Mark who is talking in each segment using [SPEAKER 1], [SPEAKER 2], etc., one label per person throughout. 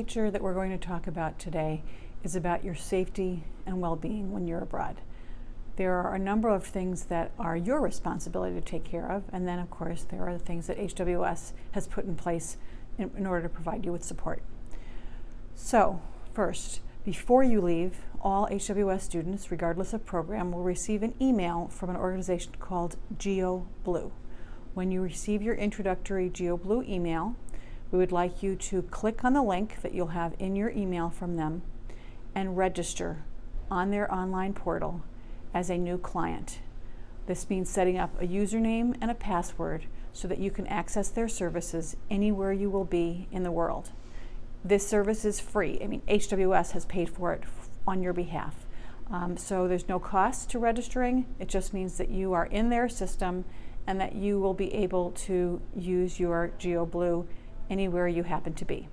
[SPEAKER 1] feature that we're going to talk about today is about your safety and well-being when you're abroad. There are a number of things that are your responsibility to take care of, and then of course there are the things that HWS has put in place in order to provide you with support. So first, before you leave, all HWS students, regardless of program, will receive an email from an organization called GeoBlue. When you receive your introductory GeoBlue email, we would like you to click on the link that you'll have in your email from them and register on their online portal as a new client. This means setting up a username and a password so that you can access their services anywhere you will be in the world. This service is free. I mean, HWS has paid for it on your behalf. So there's no cost to registering. It just means that you are in their system and that you will be able to use your GeoBlue anywhere you happen to be.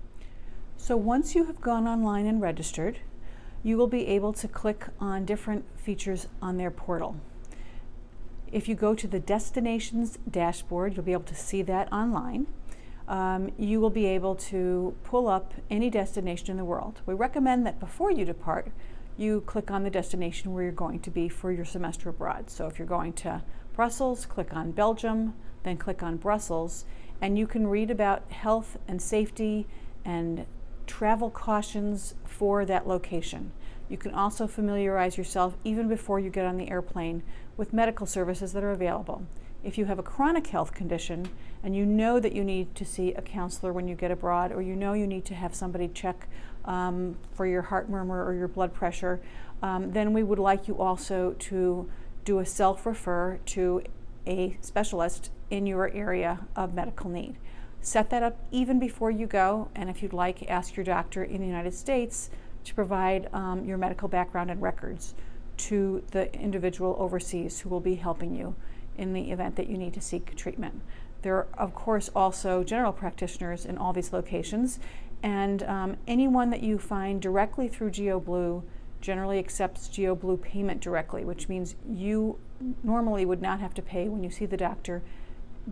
[SPEAKER 1] So once you have gone online and registered, you will be able to click on different features on their portal. If you go to the destinations dashboard, you'll be able to see that online. You will be able to pull up any destination in the world. We recommend that before you depart, you click on the destination where you're going to be for your semester abroad. So if you're going to Brussels, click on Belgium, then click on Brussels, and you can read about health and safety and travel cautions for that location. You can also familiarize yourself, even before you get on the airplane, with medical services that are available. If you have a chronic health condition and you know that you need to see a counselor when you get abroad, or you know you need to have somebody check for your heart murmur or your blood pressure, then we would like you also to do a self-refer to a specialist in your area of medical need. Set that up even before you go, and if you'd like, ask your doctor in the United States to provide your medical background and records to the individual overseas who will be helping you in the event that you need to seek treatment. There are, of course, also general practitioners in all these locations, and anyone that you find directly through GeoBlue generally accepts GeoBlue payment directly, which means you normally would not have to pay when you see the doctor.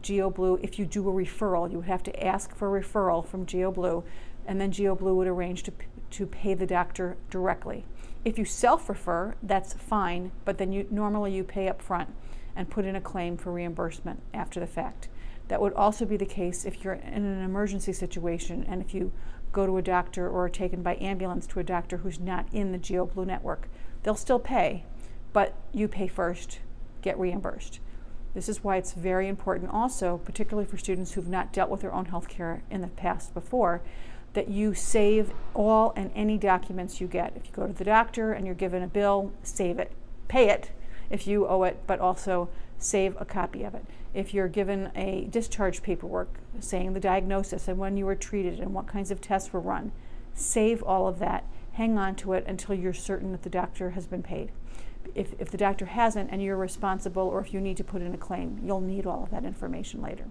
[SPEAKER 1] GeoBlue, if you do a referral, you would have to ask for a referral from GeoBlue, and then GeoBlue would arrange to pay the doctor directly. If you self-refer, that's fine, but then normally you pay up front and put in a claim for reimbursement after the fact. That would also be the case if you're in an emergency situation and if you go to a doctor or are taken by ambulance to a doctor who's not in the GeoBlue network. They'll still pay, but you pay first, get reimbursed. This is why it's very important also, particularly for students who've not dealt with their own health care in the past before, that you save all and any documents you get. If you go to the doctor and you're given a bill, save it. Pay it if you owe it, but also save a copy of it. If you're given a discharge paperwork saying the diagnosis and when you were treated and what kinds of tests were run, save all of that. Hang on to it until you're certain that the doctor has been paid. If the doctor hasn't and you're responsible, or if you need to put in a claim, you'll need all of that information later.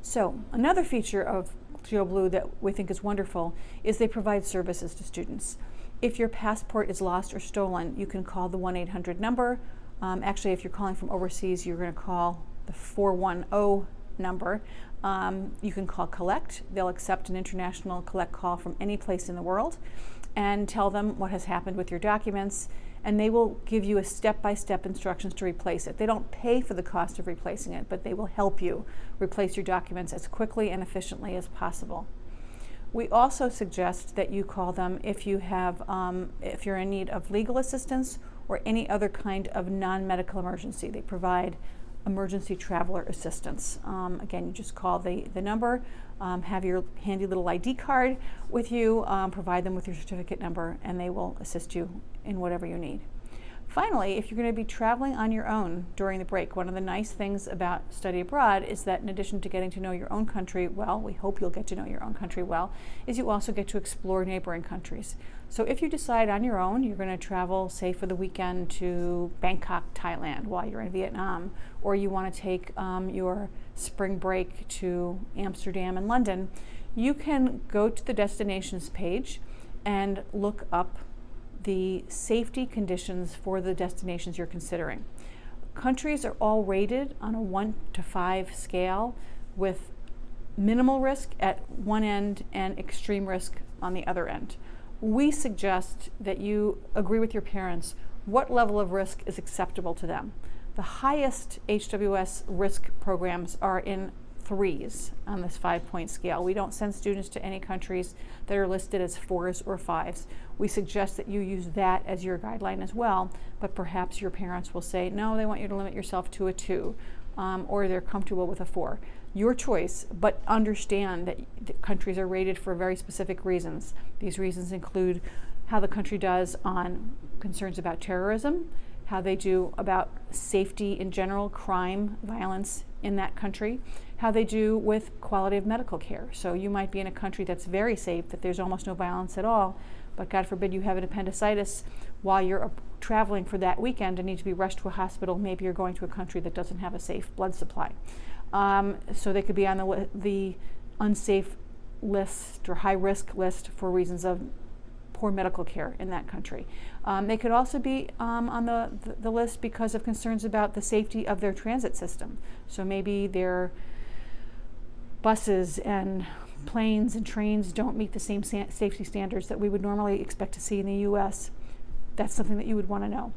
[SPEAKER 1] So another feature of GeoBlue that we think is wonderful is they provide services to students. If your passport is lost or stolen, you can call the 1-800 number. Actually, if you're calling from overseas, you're going to call the 410 number. You can call Collect. They'll accept an international collect call from any place in the world and tell them what has happened with your documents, and they will give you a step-by-step instructions to replace it. They don't pay for the cost of replacing it, but they will help you replace your documents as quickly and efficiently as possible. We also suggest that you call them if you have, if you're in need of legal assistance or any other kind of non-medical emergency. They provide emergency traveler assistance. Again, you just call the number, have your handy little ID card with you, provide them with your certificate number, and they will assist you in whatever you need. Finally, if you're going to be traveling on your own during the break, one of the nice things about study abroad is that in addition to getting to know your own country well, we hope you'll get to know your own country well, is you also get to explore neighboring countries. So if you decide on your own you're going to travel, say for the weekend, to Bangkok, Thailand while you're in Vietnam, or you want to take your spring break to Amsterdam and London, you can go to the destinations page and look up the safety conditions for the destinations you're considering. Countries are all rated on a 1 to 5 scale, with minimal risk at one end and extreme risk on the other end. We suggest that you agree with your parents what level of risk is acceptable to them. The highest HWS risk programs are in 3s on this 5-point scale. We don't send students to any countries that are listed as 4s or 5s. We suggest that you use that as your guideline as well, but perhaps your parents will say, no, they want you to limit yourself to a 2, or they're comfortable with a 4. Your choice, but understand that the countries are rated for very specific reasons. These reasons include how the country does on concerns about terrorism, how they do about safety in general, crime, violence in that country, how they do with quality of medical care. So you might be in a country that's very safe, that there's almost no violence at all, but God forbid you have an appendicitis while you're traveling for that weekend and need to be rushed to a hospital. Maybe you're going to a country that doesn't have a safe blood supply. So they could be on the unsafe list or high risk list for reasons of poor medical care in that country. They could also be on the list because of concerns about the safety of their transit system. So maybe their buses and planes and trains don't meet the same safety standards that we would normally expect to see in the U.S. That's something that you would want to know.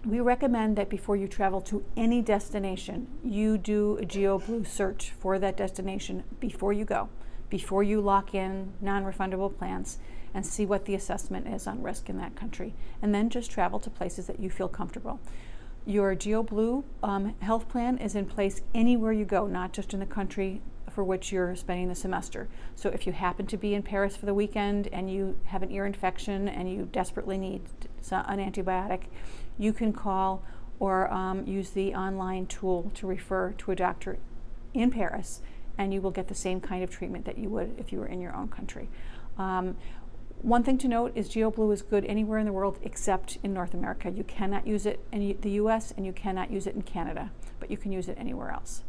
[SPEAKER 1] We recommend that before you travel to any destination, you do a GeoBlue search for that destination before you go, before you lock in non-refundable plans, and see what the assessment is on risk in that country. And then just travel to places that you feel comfortable. Your GeoBlue health plan is in place anywhere you go, not just in the country for which you're spending the semester. So if you happen to be in Paris for the weekend and you have an ear infection and you desperately need an antibiotic, you can call or use the online tool to refer to a doctor in Paris, and you will get the same kind of treatment that you would if you were in your own country. One thing to note is GeoBlue is good anywhere in the world except in North America. You cannot use it in the US and you cannot use it in Canada, but you can use it anywhere else.